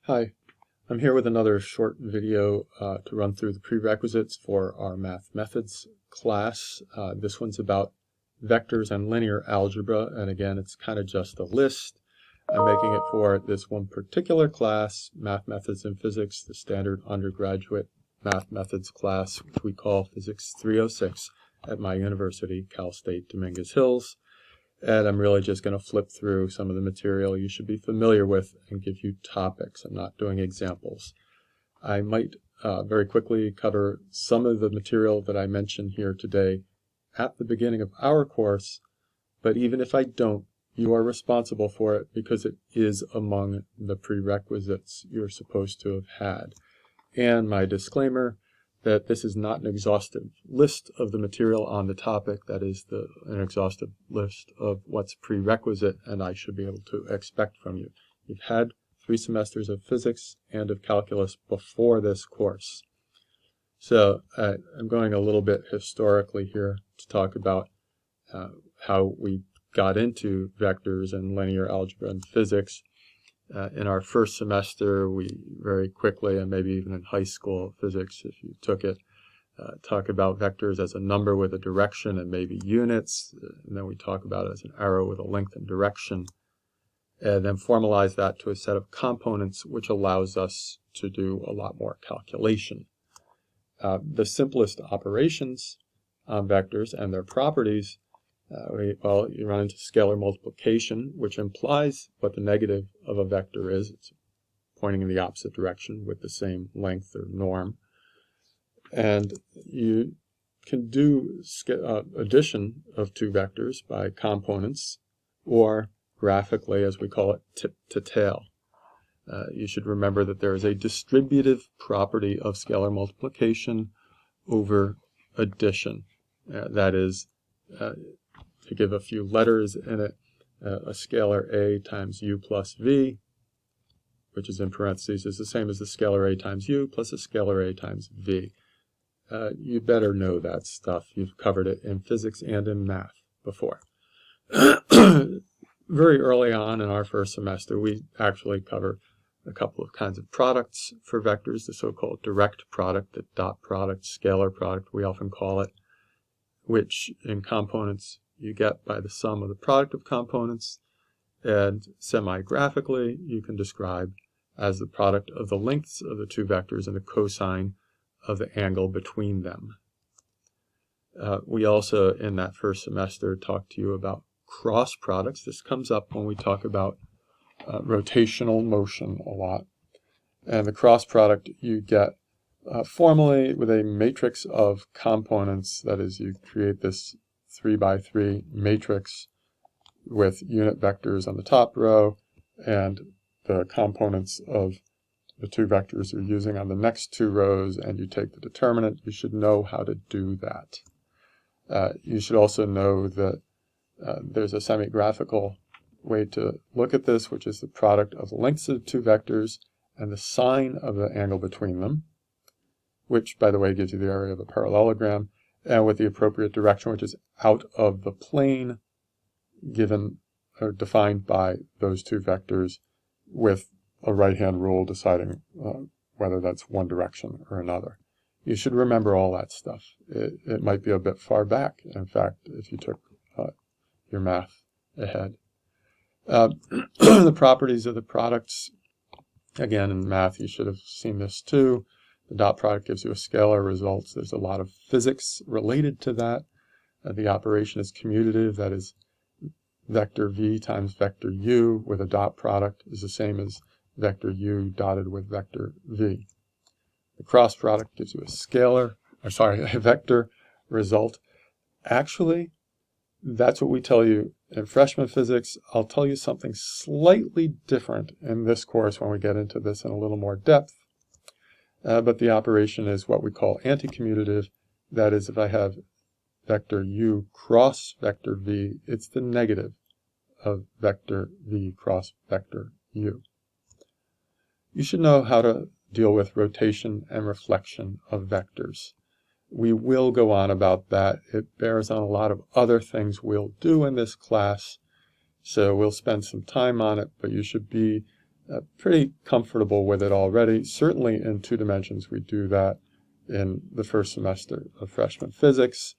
Hi, I'm here with another short video to run through the prerequisites for our math methods class. This one's about vectors and linear algebra, and again it's kind of just a list. I'm making it for this one particular class, Math Methods in Physics, the standard undergraduate math methods class, which we call Physics 306 at my university, Cal State Dominguez Hills. And I'm really just going to flip through some of the material you should be familiar with and give you topics. I'm not doing examples. I might very quickly cover some of the material that I mentioned here today at the beginning of our course, but even if I don't, you are responsible for it because it is among the prerequisites you're supposed to have had. And my disclaimer that this is not an exhaustive list of the material on the topic. That is an exhaustive list of what's prerequisite and I should be able to expect from you. You've had 3 semesters of physics and of calculus before this course. So I'm going a little bit historically here to talk about how we got into vectors and linear algebra and physics. In our first semester, we very quickly, and maybe even in high school physics, if you took it, talk about vectors as a number with a direction and maybe units, and then we talk about it as an arrow with a length and direction, and then formalize that to a set of components which allows us to do a lot more calculation. The simplest operations on vectors and their properties, you run into scalar multiplication, which implies what the negative of a vector is. It's pointing in the opposite direction with the same length or norm. And you can do addition of 2 vectors by components, or graphically, as we call it, tip to tail. You should remember that there is a distributive property of scalar multiplication over addition. That is, to give a few letters in it, a scalar a times u plus v, which is in parentheses, is the same as the scalar a times u plus a scalar a times v. You better know that stuff. You've covered it in physics and in math before. Very early on in our first semester, we actually cover a couple of kinds of products for vectors, the so-called direct product, the dot product, scalar product, we often call it, which in components you get by the sum of the product of components, and semi-graphically you can describe as the product of the lengths of the 2 vectors and the cosine of the angle between them. We also, in that first semester, talked to you about cross products. This comes up when we talk about rotational motion a lot. And the cross product you get formally with a matrix of components. That is, you create this 3 by 3 matrix with unit vectors on the top row and the components of the 2 vectors you're using on the next 2 rows, and you take the determinant. You should know how to do that. You should also know that there's a semi-graphical way to look at this, which is the product of the lengths of 2 vectors and the sine of the angle between them, which, by the way, gives you the area of a parallelogram, and with the appropriate direction, which is out of the plane, given or defined by those 2 vectors, with a right-hand rule deciding whether that's one direction or another. You should remember all that stuff. It might be a bit far back, in fact, if you took your math ahead. The properties of the products, again, in math, you should have seen this too. The dot product gives you a scalar result. There's a lot of physics related to that. The operation is commutative. That is, vector v times vector u with a dot product is the same as vector u dotted with vector v. The cross product gives you a vector result. Actually, that's what we tell you in freshman physics. I'll tell you something slightly different in this course when we get into this in a little more depth. But the operation is what we call anti-commutative. That is, if I have vector u cross vector v, it's the negative of vector v cross vector u. You should know how to deal with rotation and reflection of vectors. We will go on about that. It bears on a lot of other things we'll do in this class, so we'll spend some time on it, but you should be pretty comfortable with it already. Certainly in 2 dimensions, we do that in the first semester of freshman physics.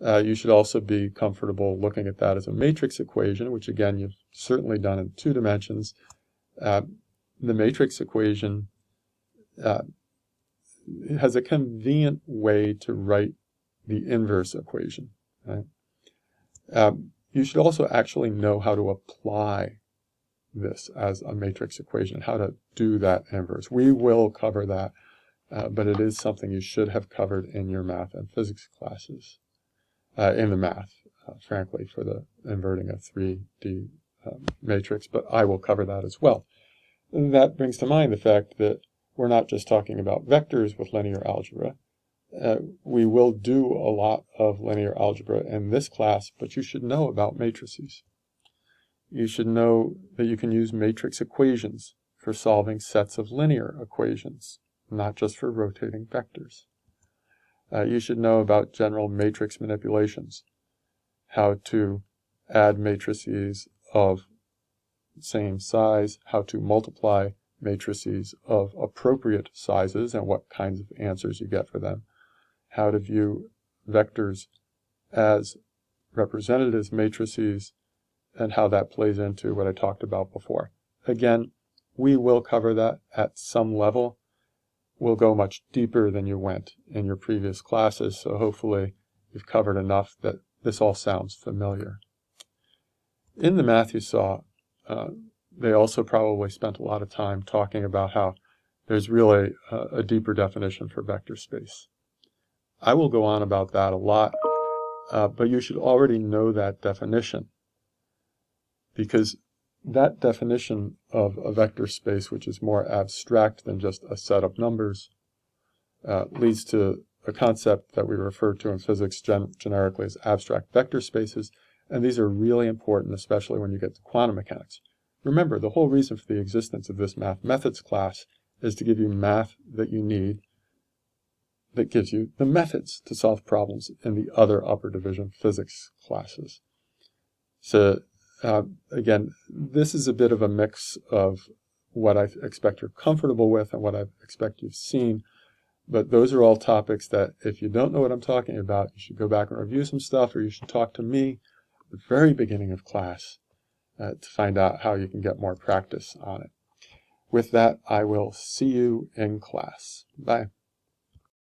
You should also be comfortable looking at that as a matrix equation, which again, you've certainly done in 2 dimensions. The matrix equation has a convenient way to write the inverse equation. Right? You should also actually know how to apply this as a matrix equation, how to do that inverse. We will cover that, but it is something you should have covered in your math and physics classes, in the math, frankly, for the inverting a 3D matrix, but I will cover that as well. And that brings to mind the fact that we're not just talking about vectors with linear algebra. We will do a lot of linear algebra in this class, but you should know about matrices. You should know that you can use matrix equations for solving sets of linear equations, not just for rotating vectors. You should know about general matrix manipulations, how to add matrices of same size, how to multiply matrices of appropriate sizes and what kinds of answers you get for them, how to view vectors as represented as matrices, and how that plays into what I talked about before. Again, we will cover that at some level. We'll go much deeper than you went in your previous classes, so hopefully you've covered enough that this all sounds familiar. In the math you saw, they also probably spent a lot of time talking about how there's really a deeper definition for vector space. I will go on about that a lot, but you should already know that definition, because that definition of a vector space, which is more abstract than just a set of numbers, leads to a concept that we refer to in physics generically as abstract vector spaces, and these are really important, especially when you get to quantum mechanics. Remember, the whole reason for the existence of this math methods class is to give you math that you need, that gives you the methods to solve problems in the other upper division physics classes. So again, this is a bit of a mix of what I expect you're comfortable with and what I expect you've seen, but those are all topics that if you don't know what I'm talking about, you should go back and review some stuff, or you should talk to me at the very beginning of class to find out how you can get more practice on it. With that, I will see you in class. Bye.